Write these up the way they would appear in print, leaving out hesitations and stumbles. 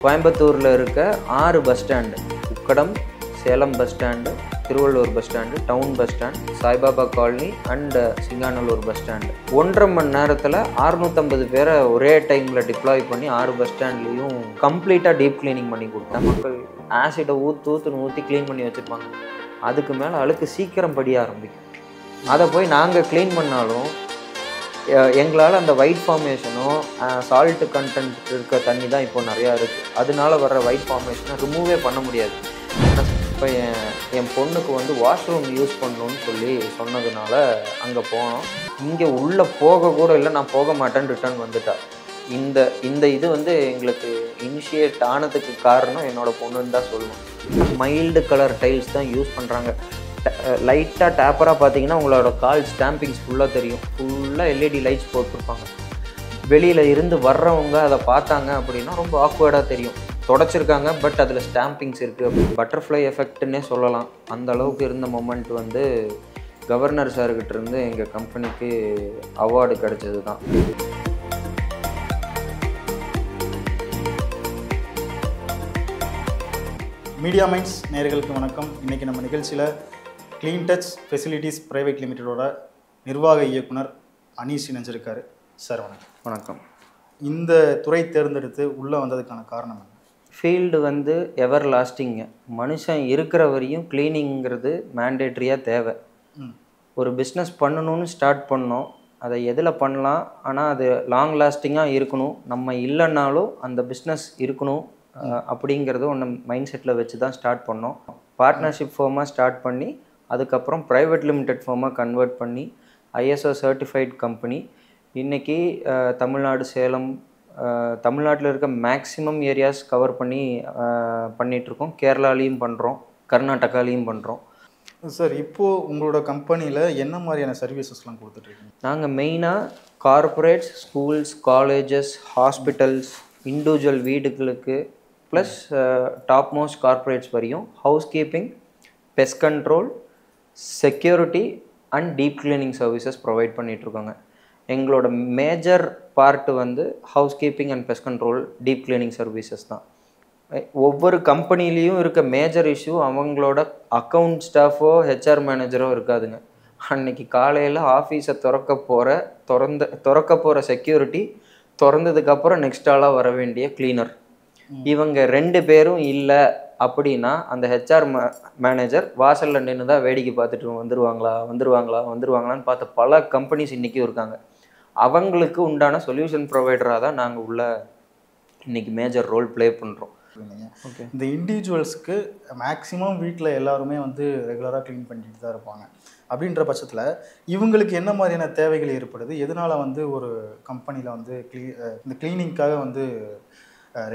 கோயம்புத்தூரில் இருக்க 6 bus stand, Ukkadam, Salem bus stand, Thiruvallur bus stand, town bus stand, Saibaba colony and Singanallur bus stand 1.5 மணி நேரத்தில் 650 பேரை ஒரே டைமில் டிப்ளாய் பண்ணி 6 பஸ் ஸ்டாண்ட்லேயும் கம்ப்ளீட்டாக டீப் க்ளீனிங் பண்ணி கொடுத்தேன். மக்கள் ஆசிடை ஊற்றி க்ளீன் பண்ணி வச்சுருப்பாங்க. அதுக்கு மேலே அழுக்கு சீக்கிரம் படிய ஆரம்பிக்கும். அதை போய் நாங்கள் க்ளீன் பண்ணாலும் எங்களால் அந்த ஒயிட் ஃபார்மேஷனோ சால்ட்டு கண்டென்ட் இருக்க தண்ணி தான் இப்போ நிறையா இருக்குது. அதனால வர்ற ஒயிட் ஃபார்மேஷனை ரிமூவே பண்ண முடியாது. இப்போ என் பொண்ணுக்கு வந்து வாஷ்ரூம் யூஸ் பண்ணணுன்னு சொல்லி சொன்னதுனால அங்கே போனோம். இங்கே உள்ளே போக கூட இல்லை, நான் போக மாட்டேன்னு ரிட்டர்ன் வந்துட்டா. இந்த இது வந்து எங்களுக்கு இனிஷியேட் ஆனதுக்கு காரணம் என்னோடய பொண்ணுன்னு தான் சொல்லணும். மைல்டு கலர் டைல்ஸ் தான் யூஸ் பண்ணுறாங்க. லைட்டாக டேப்பராக பார்த்தீங்கன்னா உங்களோட கால் ஸ்டாம்பிங்ஸ் ஃபுல்லாக தெரியும். ஃபுல்லாக எல்இடி லைட்ஸ் போட்டுருப்பாங்க. வெளியில் இருந்து வர்றவங்க அதை பார்த்தாங்க அப்படின்னா ரொம்ப ஆக்வர்டாக தெரியும். தொடச்சிருக்காங்க, பட் அதில் ஸ்டாம்பிங்ஸ் இருக்குது. பட்டர்ஃப்ளை எஃபெக்ட்னே சொல்லலாம். அந்த அளவுக்கு இருந்த மொமெண்ட் வந்து கவர்னர் சார்கிட்ட இருந்து எங்கள் கம்பெனிக்கு அவார்டு கிடைச்சது தான். மீடியா மைண்ட்ஸ் நேயர்களுக்கு வணக்கம். இன்றைக்கி நம்ம நிகழ்ச்சியில் க்ளீன் டச் ஃபெசிலிட்டிஸ் பிரைவேட் லிமிட்டடோட நிர்வாக இயக்குனர் அனீஷ் இணைஞ்சிருக்காரு. சார் வணக்கம். வணக்கம். இந்த துறை தேர்ந்தெடுத்து உள்ளே வந்ததுக்கான காரணம் என்ன? ஃபீல்டு வந்து எவர் லாஸ்டிங்க. மனுஷன் இருக்கிற வரையும் க்ளீனிங்கிறது மேண்டேட்ரியாக தேவை. ஒரு பிஸ்னஸ் பண்ணணும்னு ஸ்டார்ட் பண்ணோம். அதை எதில் பண்ணலாம், ஆனால் அது லாங் லாஸ்டிங்காக இருக்கணும். நம்ம இல்லைன்னாலும் அந்த பிஸ்னஸ் இருக்கணும் அப்படிங்கிறது ஒன்று மைண்ட் செட்டில் வச்சு தான் ஸ்டார்ட் பண்ணோம். பார்ட்னர்ஷிப் ஃபார்மாக ஸ்டார்ட் பண்ணி அதுக்கப்புறம் ப்ரைவேட் லிமிடெட் ஃபார்மாக கன்வெர்ட் பண்ணி ஐஎஸ்ஓ சர்டிஃபைட் கம்பெனி. இன்றைக்கி தமிழ்நாடு, சேலம், தமிழ்நாட்டில் இருக்க மேக்ஸிமம் ஏரியாஸ் கவர் பண்ணி பண்ணிகிட்ருக்கோம். கேரளாலையும் பண்ணுறோம், கர்நாடகாலையும் பண்ணுறோம். சார், இப்போது உங்களோட கம்பெனியில் என்ன மாதிரியான சர்வீசஸ்லாம் கொடுத்துட்ருக்கீங்க? நாங்கள் மெயினாக corporates, schools, colleges, hospitals, individual வீடுகளுக்கு ப்ளஸ் டாப் மோஸ்ட் கார்ப்பரேட்ஸ் வரையும் house keeping, pest control, security and deep cleaning services provide பண்ணிகிட்ருக்கோங்க. எங்களோட மேஜர் பார்ட்டு வந்து house keeping and pest control, deep cleaning services தான். ஒவ்வொரு கம்பெனிலையும் இருக்க மேஜர் இஷ்யூ அவங்களோட அக்கௌண்ட் ஸ்டாஃபோ ஹெச்ஆர் மேனேஜரோ இருக்காதுங்க. அன்றைக்கி காலையில் ஆஃபீஸை திறக்க போகிற செக்யூரிட்டி, திறந்ததுக்கப்புறம் நெக்ஸ்ட் ஆளாக வர வேண்டிய கிளீனர், இவங்க 2 பேரும் இல்லை அப்படின்னா அந்த ஹெச்ஆர் மேனேஜர் வாசலில் நின்று தான் வேடிக்கை பார்த்துட்டு வந்துருவாங்களான்னு பார்த்த பல கம்பெனிஸ் இன்றைக்கும் இருக்காங்க. அவங்களுக்கு உண்டான சொல்யூஷன் ப்ரொவைடராக தான் நாங்கள் உள்ள இன்றைக்கி மேஜர் ரோல் ப்ளே பண்ணுறோம். ஓகே. இந்த இண்டிவிஜுவல்ஸுக்கு மேக்ஸிமம் வீட்டில் எல்லாருமே வந்து ரெகுலராக க்ளீன் பண்ணிட்டு தான் இருப்பாங்க. அப்படின்ற பட்சத்தில் இவங்களுக்கு என்ன மாதிரியான தேவைகள் ஏற்படுது? எதனால் வந்து ஒரு கம்பெனியில் வந்து இந்த க்ளீனிங்காக வந்து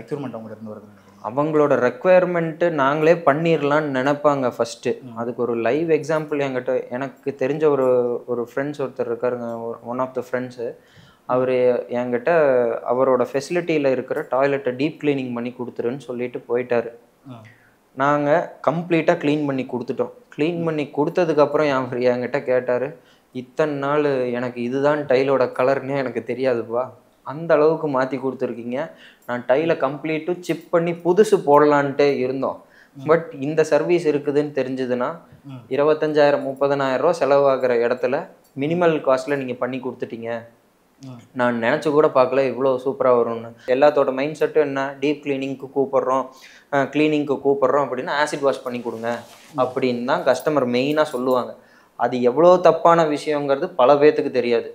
ரெக்யூர்மெண்ட் அவங்கள்ட்ட இருந்து வருது? அவங்களோட ரெக்குயர்மெண்ட்டு நாங்களே பண்ணிடலான்னு நினைப்பாங்க ஃபஸ்ட்டு. அதுக்கு ஒரு லைவ் எக்ஸாம்பிள் எனக்கு தெரிஞ்ச ஒரு ஃப்ரெண்ட்ஸ் ஒருத்தர் இருக்காருங்க, ஒன் ஆஃப் த ஃப்ரெண்ட்ஸு. அவர் என்கிட்ட அவரோட ஃபெசிலிட்டியில் இருக்கிற டாய்லெட்டை டீப் க்ளீனிங் பண்ணி கொடுத்துருன்னு சொல்லிட்டு போயிட்டார். நாங்கள் கம்ப்ளீட்டாக க்ளீன் பண்ணி கொடுத்துட்டோம். க்ளீன் பண்ணி கொடுத்ததுக்கப்புறம் என்கிட்ட கேட்டார், இத்தனை நாள் எனக்கு இதுதான் டைலோட கலர்னே எனக்கு தெரியாதுப்பா, அந்த அளவுக்கு மாற்றி கொடுத்துருக்கீங்க. நான் டைலை கம்ப்ளீட்டு சிப் பண்ணி புதுசு போடலான்ட்டே இருந்தோம். பட் இந்த சர்வீஸ் இருக்குதுன்னு தெரிஞ்சதுன்னா 25,000-30,000 ரூபா செலவாகிற இடத்துல மினிமல் காஸ்ட்டில் நீங்கள் பண்ணி கொடுத்துட்டீங்க. நான் நினச்சி கூட பார்க்கல இவ்வளோ சூப்பராக வரும்னு. எல்லாத்தோட மைண்ட் செட்டும் என்ன, டீப் கிளீனிங்க்கு கூப்பிட்றோம் அப்படின்னா ஆசிட் வாஷ் பண்ணி கொடுங்க அப்படின்னு தான் கஸ்டமர் மெயினாக சொல்லுவாங்க. அது எவ்வளோ தப்பான விஷயங்கிறது பல பேர்த்துக்கு தெரியாது.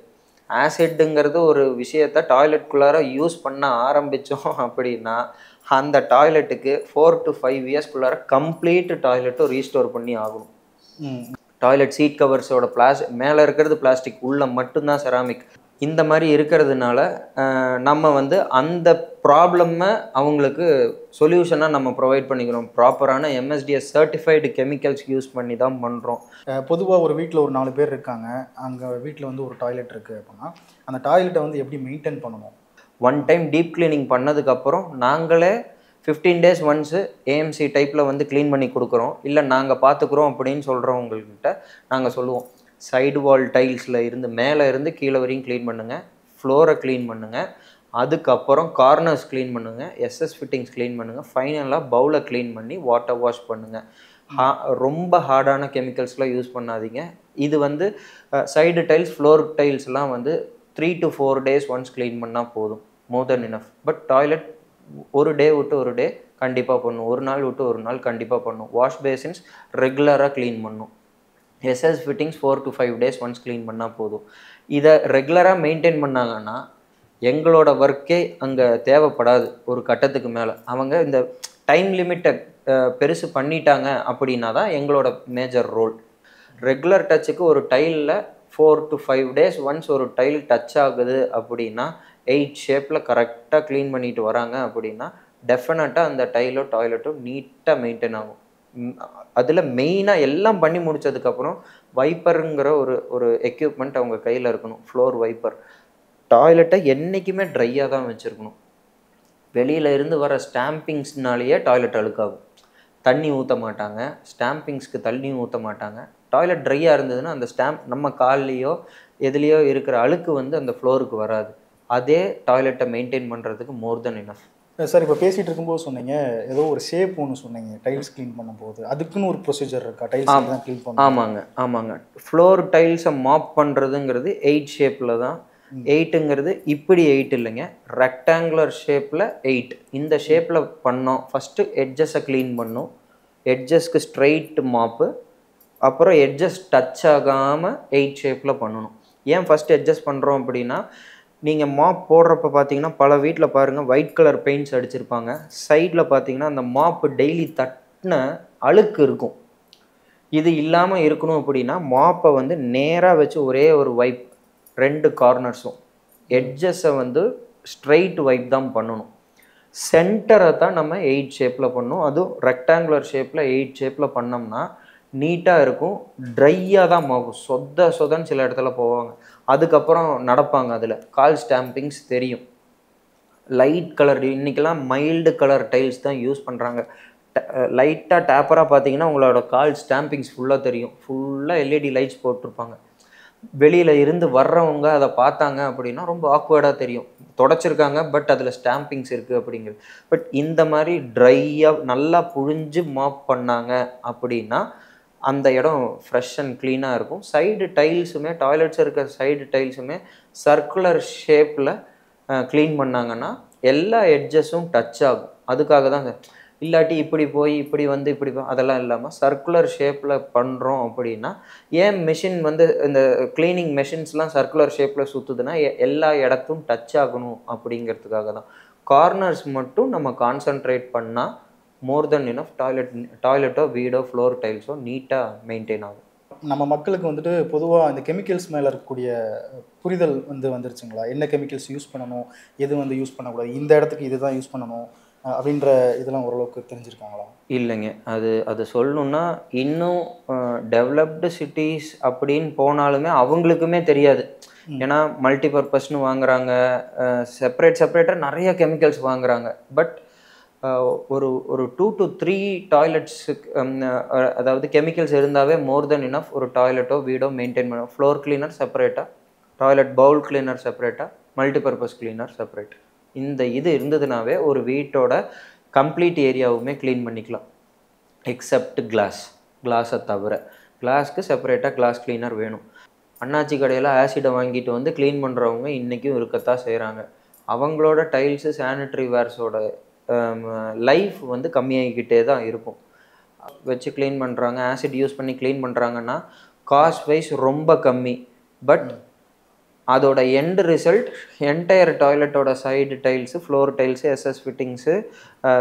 ஆசிட்டுங்கிறது ஒரு விஷயத்த டாய்லெட்குள்ளார யூஸ் பண்ண ஆரம்பித்தோம் அப்படின்னா அந்த டாய்லெட்டுக்கு 4 to 5 இயர்ஸ்க்குள்ளார கம்ப்ளீட் டாய்லெட்டும் ரீஸ்டோர் பண்ணி ஆகணும். டாய்லெட் சீட் கவர்ஸோட மேலே இருக்கிறது பிளாஸ்டிக், உள்ளே மட்டும்தான் செராமிக். இந்த மாதிரி இருக்கிறதுனால நம்ம வந்து அந்த ப்ராப்ளமை அவங்களுக்கு சொல்யூஷனாக நம்ம ப்ரொவைட் பண்ணிக்கிறோம். ப்ராப்பரான MSDS சர்டிஃபைடு கெமிக்கல்ஸ் யூஸ் பண்ணி தான் பண்ணுறோம். பொதுவாக ஒரு வீட்டில் ஒரு 4 பேர் இருக்காங்க, அங்கே வீட்டில் வந்து ஒரு டாய்லெட் இருக்குது அப்படின்னா அந்த டாய்லெட்டை வந்து எப்படி மெயின்டைன் பண்ணணும்? ஒன் டைம் டீப் கிளீனிங் பண்ணதுக்கப்புறம் நாங்களே 15 days ஒன்ஸு AMC டைப்பில் வந்து க்ளீன் பண்ணி கொடுக்குறோம். இல்லை நாங்கள் பார்த்துக்குறோம் அப்படின்னு சொல்கிறவங்கக்கிட்ட நாங்கள் சொல்லுவோம், சைடு வால் டைல்ஸில் இருந்து மேலே இருந்து கீழே வரையும் க்ளீன் பண்ணுங்கள், ஃப்ளோரை க்ளீன் பண்ணுங்கள், அதுக்கப்புறம் கார்னர்ஸ் க்ளீன் பண்ணுங்கள், எஸ்எஸ் ஃபிட்டிங்ஸ் க்ளீன் பண்ணுங்கள், ஃபைனலாக பவுலை க்ளீன் பண்ணி வாட்டர் வாஷ் பண்ணுங்கள். ரொம்ப ஹார்டான கெமிக்கல்ஸ்லாம் யூஸ் பண்ணாதீங்க. இது வந்து சைடு டைல்ஸ், ஃப்ளோர் டைல்ஸ்லாம் வந்து 3 to 4 days ஒன்ஸ் க்ளீன் பண்ணால் போதும், மோர் தென் இனஃப். பட் டாய்லெட் ஒரு டே விட்டு ஒரு டே கண்டிப்பாக பண்ணணும், ஒரு நாள் விட்டு ஒரு நாள் கண்டிப்பாக பண்ணணும். வாஷ் பேசின்ஸ் ரெகுலராக க்ளீன் பண்ணணும். SS fittings 4 to 5 days once clean பண்ணால் போதும். இதை ரெகுலராக மெயின்டைன் பண்ணாங்கன்னா எங்களோட ஒர்க்கே அங்கே தேவைப்படாது. ஒரு கட்டத்துக்கு மேலே அவங்க இந்த டைம் லிமிட்டை பெருசு பண்ணிட்டாங்க அப்படின்னா தான் எங்களோட மேஜர் ரோல். ரெகுலர் டச்சுக்கு ஒரு டைலில் 4 to 5 days ஒன்ஸ் ஒரு டைல் டச் ஆகுது அப்படின்னா 8 ஷேப்பில் கரெக்டாக க்ளீன் பண்ணிட்டு வராங்க அப்படின்னா டெஃபினட்டாக அந்த டைலோ டாய்லெட்டோ நீட்டாக மெயின்டைன் ஆகும். அதில் மெயினாக எல்லாம் பண்ணி முடித்ததுக்கப்புறம் வைப்பருங்கிற ஒரு எக்யூப்மெண்ட் அவங்க கையில் இருக்கணும். Floor wiper. டாய்லெட்டை என்றைக்குமே ட்ரையாக தான் வச்சுருக்கணும். வெளியில் இருந்து வர ஸ்டாம்பிங்ஸ்னாலேயே டாய்லெட் அழுக்காகும். தண்ணி ஊற்ற மாட்டாங்க, ஸ்டாம்பிங்ஸ்க்கு தண்ணியும் ஊற்ற மாட்டாங்க. டாய்லெட் ட்ரையாக இருந்ததுன்னா அந்த ஸ்டாம்ப் நம்ம கால்லையோ எதுலேயோ இருக்கிற அழுக்கு வந்து அந்த ஃப்ளோருக்கு வராது. அதே டாய்லெட்டை மெயின்டைன் பண்ணுறதுக்கு மோர் தென் இனஃப். சார், இப்போ பேசிகிட்டு இருக்கும்போது சொன்னீங்க ஏதோ ஒரு ஷேப் ஒன்று சொன்னீங்க டைல்ஸ் க்ளீன் பண்ணும்போது, அதுக்குன்னு ஒரு ப்ரொசீஜர் இருக்கா? டைல்ஸ் தான் க்ளீன் பண்ணணும். ஆமாங்க. ஃப்ளோர் டைல்ஸை மாப் பண்ணுறதுங்கிறது 8 ஷேப்பில் தான். 8ங்கிறது இப்படி 8 இல்லைங்க, ரெக்டாங்குலர் ஷேப்பில் 8. இந்த ஷேப்பில் பண்ணோம். ஃபஸ்ட்டு எட்ஜஸை க்ளீன் பண்ணோம், எட்ஜஸ்க்கு ஸ்ட்ரைட் மாப்பு, அப்புறம் எட்ஜஸ் டச் ஆகாமல் 8 ஷேப்பில் பண்ணணும். ஏன் ஃபஸ்ட்டு எட்ஜஸ் பண்ணுறோம் அப்படின்னா, நீங்கள் மாப் போடுறப்ப பார்த்தீங்கன்னா பல வீட்டில் பாருங்கள் ஒயிட் கலர் பெயிண்ட்ஸ் அடிச்சிருப்பாங்க. சைடில் பார்த்தீங்கன்னா அந்த மாப்பு டெய்லி தட்டின அழுக்கு இருக்கும். இது இல்லாமல் இருக்கணும் அப்படின்னா மாப்பை வந்து நேராக வச்சு ஒரே ஒரு வைப், 2 கார்னர்ஸும் எட்ஜஸை வந்து ஸ்ட்ரைட் வைப் தான் பண்ணணும். சென்டரை தான் நம்ம 8 ஷேப்பில் பண்ணணும். அதுவும் ரெக்டாங்குலர் ஷேப்பில் 8 ஷேப்பில் பண்ணோம்னா நீட்டாக இருக்கும். ட்ரையாக தான் ஆகும். சொதன்னு சில இடத்துல போவாங்க, அதுக்கப்புறம் நடப்பாங்க. அதில் கால் ஸ்டாம்பிங்ஸ் தெரியும். லைட் கலர், இன்றைக்கெல்லாம் மைல்டு கலர் டைல்ஸ் தான் யூஸ் பண்ணுறாங்க. லைட்டாக டேப்பராக பார்த்தீங்கன்னா உங்களோட கால் ஸ்டாம்பிங்ஸ் ஃபுல்லாக தெரியும். ஃபுல்லாக எல்இடி லைட்ஸ் போட்டிருப்பாங்க. வெளியில் இருந்து வர்றவங்க அதை பார்த்தாங்க அப்படின்னா ரொம்ப ஆக்வர்டாக தெரியும். தொடச்சிருக்காங்க பட் அதில் ஸ்டாம்பிங்ஸ் இருக்குது அப்படிங்கிறது. பட் இந்த மாதிரி ட்ரையாக நல்லா புழிஞ்சு மாப் பண்ணாங்க அப்படின்னா அந்த இடம் ஃப்ரெஷ் அண்ட் க்ளீனாக இருக்கும். சைடு டைல்ஸுமே, டாய்லெட்ஸ் இருக்கிற சைடு டைல்ஸுமே சர்க்குலர் ஷேப்பில் க்ளீன் பண்ணாங்கன்னா எல்லா எட்ஜஸும் டச் ஆகும். அதுக்காக தான். இல்லாட்டி இப்படி போய் இப்படி வந்து இப்படி அதெல்லாம் இல்லாமல் சர்க்குலர் ஷேப்பில் பண்ணுறோம் அப்படின்னா, ஏன் மிஷின் வந்து இந்த க்ளீனிங் மெஷின்ஸ்லாம் சர்க்குலர் ஷேப்பில் சுற்றுதுன்னா எல்லா இடத்தும் டச் ஆகணும் அப்படிங்கிறதுக்காக தான். கார்னர்ஸ் மட்டும் நம்ம கான்சன்ட்ரேட் பண்ணால் மோர் தென் இனஃப். டாய்லெட்டோ வீடோ ஃப்ளோர் டைல்ஸோ நீட்டாக மெயின்டைன் ஆகும். நம்ம மக்களுக்கு வந்துட்டு பொதுவாக இந்த கெமிக்கல்ஸ் மேலே இருக்கக்கூடிய புரிதல் வந்துருச்சுங்களா? என்ன கெமிக்கல்ஸ் யூஸ் பண்ணணும், எது வந்து யூஸ் பண்ணக்கூடாது, இந்த இடத்துக்கு இது தான் யூஸ் பண்ணணும் அப்படின்ற இதெல்லாம் ஓரளவுக்கு தெரிஞ்சிருக்காங்களா? இல்லைங்க, அது சொல்லணுன்னா இன்னும் டெவலப்டு சிட்டிஸ் அப்படின்னு போனாலுமே அவங்களுக்குமே தெரியாது. ஏன்னா மல்டிபர்பஸ்னு வாங்குறாங்க, செப்பரேட்டாக நிறைய கெமிக்கல்ஸ் வாங்குறாங்க. பட் ஒரு 2 to 3 டாய்லெட்ஸுக்கு அதாவது கெமிக்கல்ஸ் இருந்தாவே மோர் தென் இனஃப். ஒரு டாய்லெட்டோ வீடோ மெயின்டைன் பண்ண ஃப்ளோர் கிளீனர் செப்பரேட்டாக, டாய்லெட் பவுல் கிளீனர் செப்பரேட்டாக, மல்டிபர்பஸ் கிளீனர் செப்பரேட். இந்த இது இருந்ததுனாவே ஒரு வீட்டோட கம்ப்ளீட் ஏரியாவுமே க்ளீன் பண்ணிக்கலாம். எக்ஸப்ட் கிளாஸை தவிர. கிளாஸ்க்கு செப்பரேட்டாக கிளாஸ் கிளீனர் வேணும். அண்ணாச்சி கடையில் ஆசிடை வாங்கிட்டு வந்து க்ளீன் பண்ணுறவங்க இன்றைக்கும் இருக்கத்தான் செய்கிறாங்க. அவங்களோட டைல்ஸு, சானிட்டரி வேர்ஸோட லைஃப் வந்து கம்மியாகிக்கிட்டே தான் இருக்கும். வச்சு க்ளீன் பண்ணுறாங்க, ஆசிட் யூஸ் பண்ணி க்ளீன் பண்ணுறாங்கன்னா காஸ்ட் வைஸ் ரொம்ப கம்மி. பட் அதோட எண்ட் ரிசல்ட் என்டையர் டாய்லெட்டோட side tiles, floor tiles, SS fittings,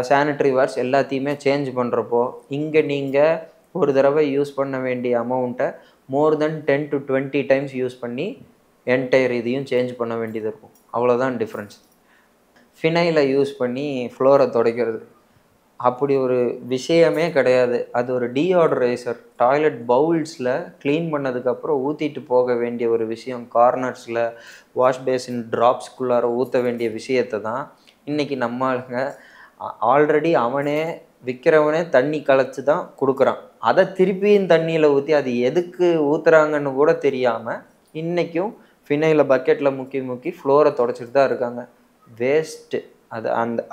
sanitary wares எல்லாத்தையுமே சேஞ்ச் பண்ணுறப்போ இங்கே நீங்கள் ஒரு தடவை யூஸ் பண்ண வேண்டிய அமௌண்ட்டை more then 10 to 20 times use பண்ணி என்டையர் இதையும் சேஞ்ச் பண்ண வேண்டியது இருக்கும். அவ்வளோதான் டிஃப்ரென்ஸ். ஃபினைலை யூஸ் பண்ணி ஃப்ளோரை துடைக்கிறது அப்படி ஒரு விஷயமே கிடையாது. அது ஒரு டீஆர்டரைசர். டாய்லெட் பவுல்ஸில் க்ளீன் பண்ணதுக்கப்புறம் ஊற்றிட்டு போக வேண்டிய ஒரு விஷயம். கார்னர்ஸில் வாஷ் பேசின் ட்ராப்ஸ்குள்ளார ஊற்ற வேண்டிய விஷயத்தை தான் இன்றைக்கி நம்மளுங்க ஆல்ரெடி அவனே விற்கிறவனே தண்ணி கலைச்சி தான் கொடுக்குறான். அதை திருப்பியும் தண்ணியில் ஊற்றி அது எதுக்கு ஊற்றுறாங்கன்னு கூட தெரியாமல் இன்றைக்கும் ஃபினைலை பக்கெட்டில் முக்கி ஃப்ளோரை துடைச்சிட்டு தான் இருக்காங்க. வேஸ்ட்டு.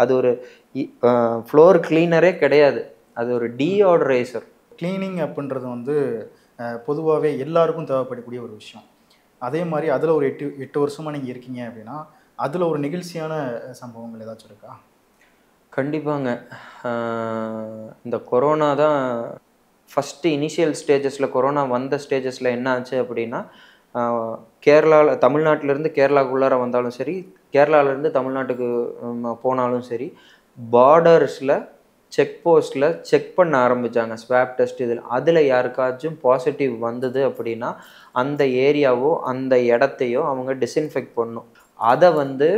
அது ஒரு ஃப்ளோர் கிளீனரே கிடையாது, அது ஒரு டீஆர்டரைசர். கிளீனிங் அப்படின்றது வந்து பொதுவாகவே எல்லாருக்கும் தேவைப்படக்கூடிய ஒரு விஷயம். அதே மாதிரி அதில் ஒரு 8 வருஷமாக நீங்கள் இருக்கீங்க அப்படின்னா அதில் ஒரு நெகிழ்ச்சியான சம்பவங்கள் ஏதாச்சும் இருக்கா? கண்டிப்பாங்க. இந்த கொரோனா தான் ஃபஸ்ட்டு இனிஷியல் ஸ்டேஜஸில், கொரோனா வந்த ஸ்டேஜஸில் என்ன ஆச்சு அப்படின்னா, கேரளாவில், தமிழ்நாட்டிலேருந்து கேரளாக்குள்ளார வந்தாலும் சரி, கேரளாவிலேருந்து தமிழ்நாட்டுக்கு போனாலும் சரி, பார்டர்ஸில் செக் போஸ்ட்டில் செக் பண்ண ஆரம்பித்தாங்க, ஸ்வாப் டெஸ்ட் இதில். அதில் யாருக்காச்சும் பாசிட்டிவ் வந்தது அப்படின்னா அந்த ஏரியாவோ அந்த இடத்தையோ அவங்க டிஸ்இன்ஃபெக்ட் பண்ணணும். அதை வந்து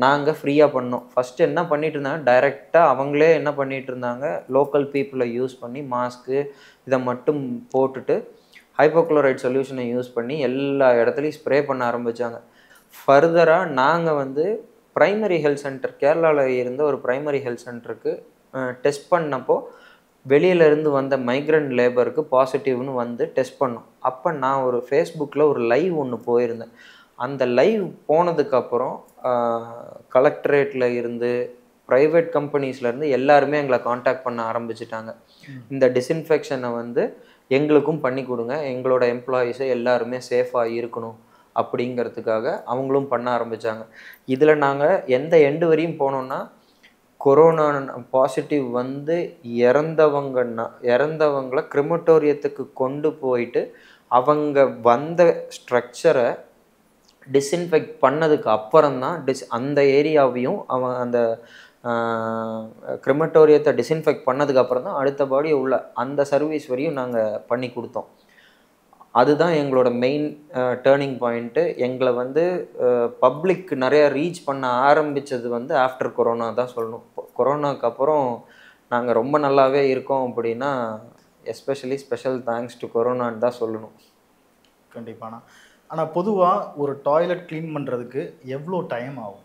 நாங்கள் ஃப்ரீயாக பண்ணோம். ஃபஸ்ட்டு என்ன பண்ணிட்டு இருந்தாங்க, டைரெக்டாக அவங்களே என்ன பண்ணிகிட்டு இருந்தாங்க, லோக்கல் பீப்புளை யூஸ் பண்ணி மாஸ்க்கு இதை மட்டும் போட்டுட்டு ஹைப்போக்ளோரைட் சொல்யூஷனை யூஸ் பண்ணி எல்லா இடத்துலையும் ஸ்ப்ரே பண்ண ஆரம்பித்தாங்க. ஃபர்தராக நாங்கள் வந்து ப்ரைமரி ஹெல்த் சென்டர், கேரளாவில் இருந்த ஒரு ப்ரைமரி ஹெல்த் சென்டருக்கு டெஸ்ட் பண்ணப்போ வெளியிலேருந்து வந்த மைக்ரண்ட் லேபருக்கு பாசிட்டிவ்னு வந்து டெஸ்ட் பண்ணோம். அப்போ நான் ஒரு ஃபேஸ்புக்கில் ஒரு லைவ் ஒன்று போயிருந்தேன். அந்த லைவ் போனதுக்கப்புறம் கலெக்டரேட்டில் இருந்து, ப்ரைவேட் கம்பெனிஸ்லேருந்து எல்லாருமே எங்களை காண்டாக்ட் பண்ண ஆரம்பிச்சிட்டாங்க. இந்த டிஸ்இன்ஃபெக்ஷனை வந்து எங்களுக்கும் பண்ணி கொடுங்க, எங்களோட எம்ப்ளாயீஸை எல்லாருமே சேஃபாக இருக்கணும் அப்படிங்கிறதுக்காக அவங்களும் பண்ண ஆரம்பித்தாங்க. இதில் நாங்கள் எந்த எண்டு வரையும் போனோன்னா, கொரோனா பாசிட்டிவ் வந்து இறந்தவங்களை கிரிமட்டோரியத்துக்கு கொண்டு போயிட்டு அவங்க வந்த ஸ்ட்ரக்சரை டிஸ்இன்ஃபெக்ட் பண்ணதுக்கு அப்புறம் தான் அந்த ஏரியாவையும் அந்த கிரிமட்டோரியத்தை டிஸ்இன்ஃபெக்ட் பண்ணதுக்கு அப்புறம் தான் அடுத்த பாடி உள்ள அந்த சர்வீஸ் வரையும் நாங்கள் பண்ணி கொடுத்தோம். அதுதான் எங்களோட மெயின் டேர்னிங் பாயிண்ட்டு. எங்களை வந்து பப்ளிக் நிறைய ரீச் பண்ண ஆரம்பித்தது வந்து ஆஃப்டர் கொரோனா தான் சொல்லணும். கொரோனாக்கு அப்புறம் நாங்கள் ரொம்ப நல்லாவே இருக்கோம் அப்படின்னா எஸ்பெஷலி ஸ்பெஷல் தேங்க்ஸ் டு கொரோனான்னு தான் சொல்லணும். கண்டிப்பாண்ணா. ஆனால் பொதுவாக ஒரு டாய்லெட் க்ளீன் பண்ணுறதுக்கு எவ்வளோ டைம் ஆகும்?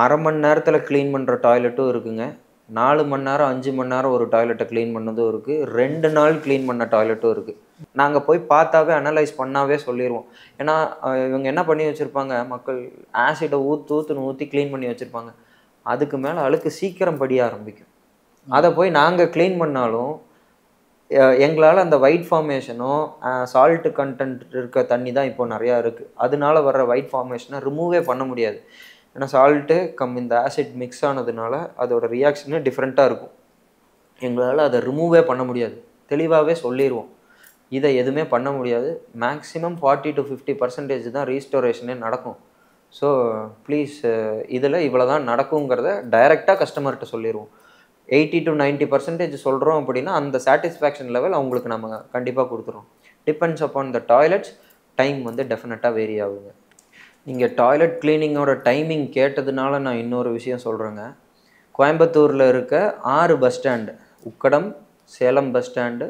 அரை மணி நேரத்தில் க்ளீன் பண்ணுற டாய்லெட்டும் இருக்குங்க, 4 மணி நேரம் 5 மணி நேரம் ஒரு டாய்லெட்டை க்ளீன் பண்ணதும் இருக்குது, 2 நாள் க்ளீன் பண்ண டாய்லெட்டும் இருக்குது. நாங்கள் போய் பார்த்தாவே அனலைஸ் பண்ணாவே சொல்லிடுவோம். ஏன்னா இவங்க என்ன பண்ணி வச்சுருப்பாங்க, மக்கள் ஆசிடை ஊற்றி க்ளீன் பண்ணி வச்சுருப்பாங்க. அதுக்கு மேலே அழுக்கு சீக்கிரம் படிய ஆரம்பிக்கும். அதை போய் நாங்கள் க்ளீன் பண்ணாலும் எங்களால் அந்த ஒயிட் ஃபார்மேஷனோ சால்ட்டு கண்டென்ட் இருக்க தண்ணி தான் இப்போ நிறையா இருக்குது, அதனால வர்ற ஒயிட் ஃபார்மேஷனை ரிமூவே பண்ண முடியாது. ஏன்னா சால்ட்டு இந்த ஆசிட் மிக்ஸ் ஆனதுனால அதோட ரியாக்ஷனே டிஃப்ரெண்ட்டாக இருக்கும். எங்களால் அதை ரிமூவே பண்ண முடியாது, தெளிவாகவே சொல்லிடுவோம். இதை எதுவுமே பண்ண முடியாது. மேக்ஸிமம் 40 to 50% தான் ரீஸ்டோரேஷனே நடக்கும். ஸோ ப்ளீஸ் இதில் இவ்வளோ தான் நடக்குங்கிறத டைரெக்டாக கஸ்டமர்கிட்ட சொல்லிடுவோம். 80 to 90% சொல்கிறோம் அப்படின்னா அந்த சாட்டிஸ்ஃபேக்ஷன் லெவல் அவங்களுக்கு நம்ம கண்டிப்பாக கொடுத்துருவோம். Depends upon the toilets, time வந்து டெஃபினட்டாக வேரி ஆகுங்க. நீங்கள் டாய்லெட் கிளீனிங்கோட டைமிங் கேட்டதுனால நான் இன்னொரு விஷயம் சொல்கிறேங்க. கோயம்புத்தூரில் இருக்க 6 bus stand, Ukkadam, Salem bus stand,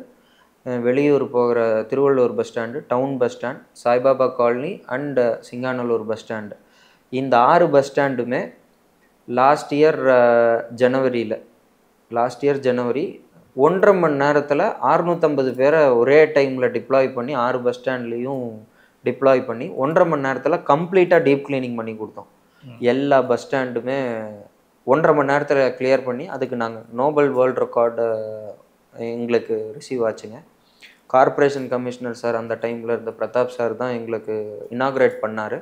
வெளியூர் போகிற Thiruvallur bus stand, town bus stand, Saibaba colony and Singanallur bus stand, இந்த 6 பஸ் ஸ்டாண்டுமே லாஸ்ட் இயர் ஜனவரி 1.5 மணி நேரத்தில் 650 பேரை ஒரே டைமில் டிப்ளாய் பண்ணி 6 பஸ் ஸ்டாண்ட்லேயும் டிப்ளாய் பண்ணி 1.5 மணி நேரத்தில் கம்ப்ளீட்டாக டீப் கிளீனிங் பண்ணி கொடுத்தோம். எல்லா பஸ் ஸ்டாண்டுமே 1.5 மணி நேரத்தில் கிளியர் பண்ணி அதுக்கு நாங்கள் நோபல் வேர்ல்டு ரெக்கார்டு எங்களுக்கு ரிசீவ் ஆச்சுங்க. கார்ப்பரேஷன் கமிஷனர் சார் அந்த டைமில் இருந்த பிரதாப் சார் தான் எங்களுக்கு இனாக்ரேட் பண்ணார்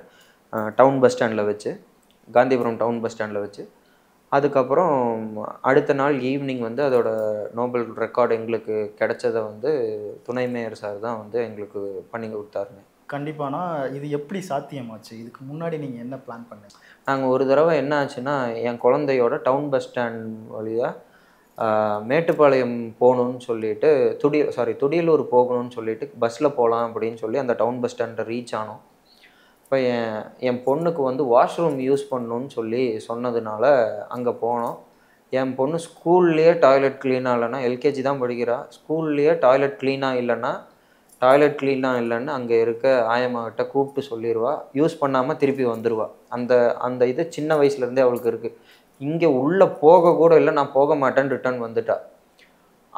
டவுன் பஸ் ஸ்டாண்டில் வச்சு, காந்திபுரம் டவுன் பஸ் ஸ்டாண்டில் வச்சு. அதுக்கப்புறம் அடுத்த நாள் ஈவினிங் வந்து அதோட நோபல் ரெக்கார்டு எங்களுக்கு கிடைச்சதை வந்து துணை மேயர் சார் தான் வந்து எங்களுக்கு பண்ணி கொடுத்தாருங்க. கண்டிப்பானா இது எப்படி சாத்தியமாச்சு? இதுக்கு முன்னாடி நீங்கள் என்ன பிளான் பண்ணீங்க? நாங்கள் ஒரு தடவை என்ன ஆச்சுன்னா, என் குழந்தையோட டவுன் பஸ் ஸ்டாண்ட் வழியாக மேட்டுப்பாளையம் போகணுன்னு சொல்லிட்டு துடியலூர் போகணும்னு சொல்லிட்டு பஸ்ஸில் போகலாம் அப்படின்னு சொல்லி அந்த டவுன் பஸ் ஸ்டாண்டை ரீச் ஆனோம். இப்போ என் பொண்ணுக்கு வந்து வாஷ்ரூம் யூஸ் பண்ணணுன்னு சொல்லி சொன்னதுனால அங்கே போனோம். என் பொண்ணு ஸ்கூல்லையே டாய்லெட் க்ளீனாக இல்லைன்னா, எல்கேஜி தான் படிக்கிறா, ஸ்கூல்லையே டாய்லெட் க்ளீனாக இல்லைன்னு அங்கே இருக்க ஆயம்மாகிட்ட கூப்பிட்டு சொல்லிடுவா, யூஸ் பண்ணாமல் திருப்பி வந்துடுவா. அந்த இது சின்ன வயசுலேருந்தே அவளுக்கு இருக்குது. இங்கே உள்ளே போக கூட இல்லை, நான் போக மாட்டேன்னு ரிட்டர்ன் வந்துட்டா.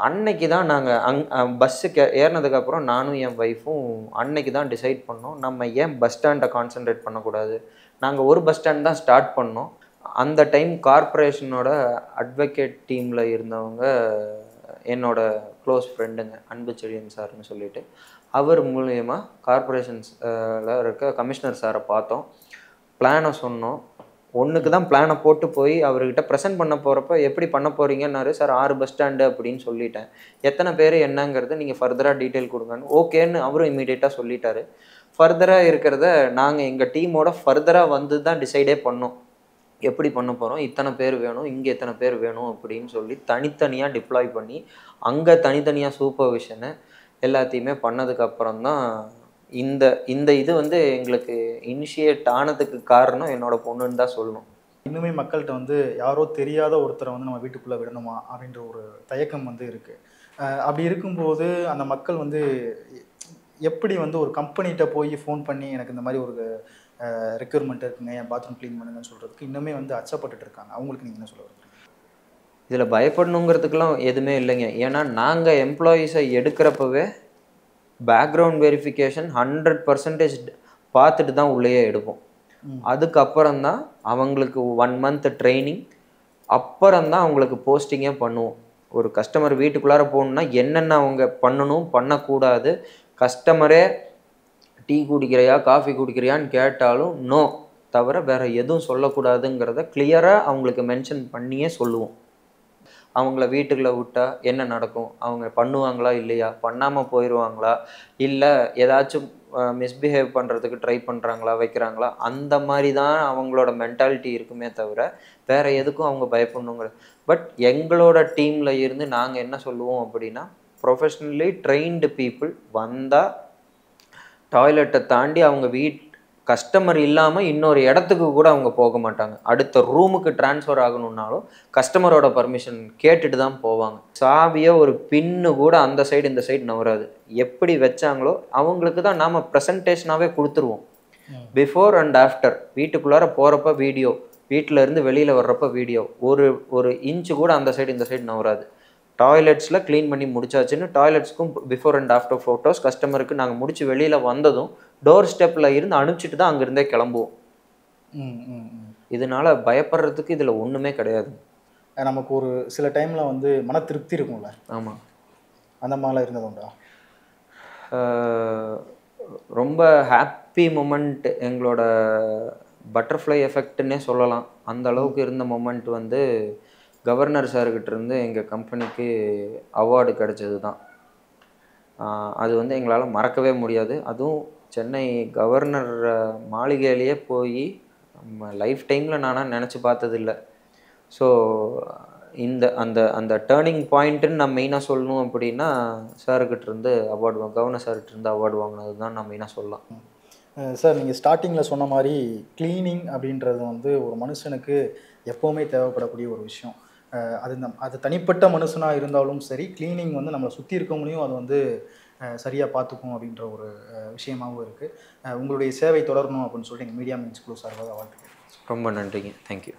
அன்னைக்கு தான் நாங்கள் பஸ்ஸுக்கு ஏறினதுக்கப்புறம் நானும் என் ஒய்ஃபும் அன்னைக்கு தான் டிசைட் பண்ணோம், நம்ம ஏன் பஸ் ஸ்டாண்டை கான்சன்ட்ரேட் பண்ணக்கூடாது. நாங்கள் ஒரு பஸ் ஸ்டாண்ட் தான் ஸ்டார்ட் பண்ணோம். அந்த டைம் கார்ப்பரேஷனோட அட்வொகேட் டீமில் இருந்தவங்க என்னோட க்ளோஸ் ஃப்ரெண்டுங்க, அன்பு செழியன் சார்னு சொல்லிட்டு. அவர் மூலயமா கார்ப்பரேஷன்ஸில் இருக்க கமிஷனர் சாரை பார்த்தோம், பிளானை சொன்னோம். ஒன்றுக்கு தான் பிளானை போட்டு போய் அவர்கிட்ட ப்ரெசென்ட் பண்ண போகிறப்ப எப்படி பண்ண போகிறீங்கன்னாரு. சார் 6 பஸ் ஸ்டாண்டு அப்படின்னு சொல்லிட்டேன், எத்தனை பேர் என்னங்கிறது நீங்கள் ஃபர்தராக டீட்டெயில் கொடுங்கன்னு ஓகேன்னு அவரும் இமீடியட்டாக சொல்லிட்டாரு. ஃபர்தராக இருக்கிறத நாங்கள் எங்கள் டீமோட ஃபர்தராக வந்து தான் டிசைடே பண்ணோம், எப்படி பண்ண போகிறோம், இத்தனை பேர் வேணும், இங்கே எத்தனை பேர் வேணும் அப்படின்னு சொல்லி தனித்தனியாக டிப்ளாய் பண்ணி அங்கே தனித்தனியாக சூப்பர்விஷனு எல்லாத்தையுமே பண்ணதுக்கப்புறம் தான் இந்த இந்த இது வந்து எங்களுக்கு இனிஷியேட் ஆனதுக்கு காரணம் என்னோட பொண்ணுன்னு தான் சொல்லணும். இன்னுமே மக்கள்கிட்ட வந்து யாரோ தெரியாத ஒருத்தரை வந்து நம்ம வீட்டுக்குள்ளே விடணுமா அப்படின்ற ஒரு தயக்கம் வந்து இருக்குது. அப்படி இருக்கும்போது அந்த மக்கள் வந்து எப்படி வந்து ஒரு கம்பெனிகிட்ட போய் ஃபோன் பண்ணி எனக்கு இந்த மாதிரி ஒரு ரெக்யூர்மெண்ட் இருக்குங்க, என் பாத்ரூம் க்ளீன் பண்ணுங்கன்னு சொல்கிறதுக்கு இன்னுமே வந்து அச்சப்பட்டுட்டு இருக்காங்க. அவங்களுக்கு நீங்கள் என்ன சொல்ல வரீங்க? இதில் பயப்படணுங்கிறதுக்கெலாம் எதுவுமே இல்லைங்க. ஏன்னா நாங்கள் எம்ப்ளாயீஸை எடுக்கிறப்பவே பேக்ரவுண்ட் வெரிஃபிகேஷன் 100% பார்த்துட்டு தான் உள்ளேயே எடுப்போம். அதுக்கப்புறம் தான் அவங்களுக்கு 1 month ட்ரைனிங், அப்புறம் தான் அவங்களுக்கு போஸ்டிங்கே பண்ணுவோம். ஒரு கஸ்டமர் வீட்டுக்குள்ளார போகணுன்னா என்னென்ன அவங்க பண்ணணும் பண்ணக்கூடாது, கஸ்டமரே டீ குடிக்கிறியா காஃபி குடிக்கிறியான்னு கேட்டாலும் நோ தவிர வேறு எதுவும் சொல்லக்கூடாதுங்கிறத கிளியராக அவங்களுக்கு மென்ஷன் பண்ணியே சொல்லுவோம். அவங்கள வீட்டுக்குள்ளே விட்டால் என்ன நடக்கும், அவங்க பண்ணுவாங்களா இல்லையா, பண்ணாமல் போயிடுவாங்களா, இல்லை ஏதாச்சும் மிஸ்பிஹேவ் பண்ணுறதுக்கு ட்ரை பண்ணுறாங்களா வைக்கிறாங்களா, அந்த மாதிரி தான் அவங்களோட மென்டாலிட்டி இருக்குமே தவிர வேறு எதுக்கும் அவங்க பயப்படணுங்கிற. பட் எங்களோட டீமில் இருந்து நாங்கள் என்ன சொல்லுவோம் அப்படின்னா, ப்ரொஃபஷ்னலி ட்ரெயின்டு பீப்புள் வந்தால் டாய்லெட்டை தாண்டி அவங்க கஸ்டமர் இல்லாமல் இன்னொரு இடத்துக்கு கூட அவங்க போக மாட்டாங்க. அடுத்த ரூமுக்கு ட்ரான்ஸ்ஃபர் ஆகணுன்னாலும் கஸ்டமரோட பர்மிஷன் கேட்டுட்டு தான் போவாங்க. சாவியோ ஒரு பின்னு கூட அந்த சைடு இந்த சைடு நவராது. எப்படி வச்சாங்களோ அவங்களுக்கு தான் நாம் ப்ரெசன்டேஷனாகவே கொடுத்துருவோம். பிஃபோர் அண்ட் ஆஃப்டர், வீட்டுக்குள்ளார போகிறப்ப வீடியோ, வீட்டில் இருந்து வெளியில் வர்றப்ப வீடியோ, ஒரு இன்ச்சு கூட அந்த சைடு இந்த சைடு நவராது. டாய்லெட்ஸில் க்ளீன் பண்ணி முடிச்சாச்சுன்னு டாய்லெட்ஸ்க்கும் பிஃபோர் அண்ட் ஆஃப்டர் ஃபோட்டோஸ் கஸ்டமருக்கு நாங்கள் முடிச்சு வெளியில் வந்ததும் டோர் ஸ்டெப்பில் இருந்து அனுப்பிச்சிட்டு தான் அங்கேருந்தே கிளம்புவோம். இதனால் பயப்படுறதுக்கு இதில் ஒன்றுமே கிடையாது. நமக்கு ஒரு சில டைமில் வந்து மன திருப்தி இருக்கும்ல. ஆமாம், அந்த மாதிரிலாம் இருந்தது உண்டா? ரொம்ப ஹாப்பி மொமெண்ட், எங்களோட பட்டர்ஃப்ளை எஃபெக்ட்னே சொல்லலாம். அந்த அளவுக்கு இருந்த மொமெண்ட் வந்து கவர்னர் சார்கிட்ட இருந்து எங்கள் கம்பெனிக்கு அவார்டு கிடைச்சது தான். அது வந்து எங்களால் மறக்கவே முடியாது. அதுவும் சென்னை கவர்னர் மாளிகையிலேயே போய் நம்ம லைஃப் டைமில் நானாக நினச்சி பார்த்ததில்லை. ஸோ அந்த டேர்னிங் பாயிண்ட்டுன்னு நான் மெயினாக சொல்லணும் அப்படின்னா சார்கிட்ட இருந்து அவார்டு, கவர்னர் சார்கிட்ட இருந்து அவார்டு வாங்கினது தான் நான் மெயினாக சொல்லலாம். சார், நீங்கள் ஸ்டார்டிங்கில் சொன்ன மாதிரி க்ளீனிங் அப்படின்றது வந்து ஒரு மனுஷனுக்கு எப்போவுமே தேவைப்படக்கூடிய ஒரு விஷயம். அது தனிப்பட்ட மனுஷனாக இருந்தாலும் சரி, க்ளீனிங் வந்து நம்மளை சுற்றி இருக்கவங்களையும் அது வந்து சரியாக பார்த்துக்கும் அப்படின்ற ஒரு விஷயமாகவும் இருக்குது. உங்களுடைய சேவை தொடரணும் அப்படின்னு சொல்லிட்டு எங்கள் மீடியா மின்ஸ் குழு சார்பாக வாழ்த்துக்கிறேன். ரொம்ப நன்றிங்க. தேங்க்யூ.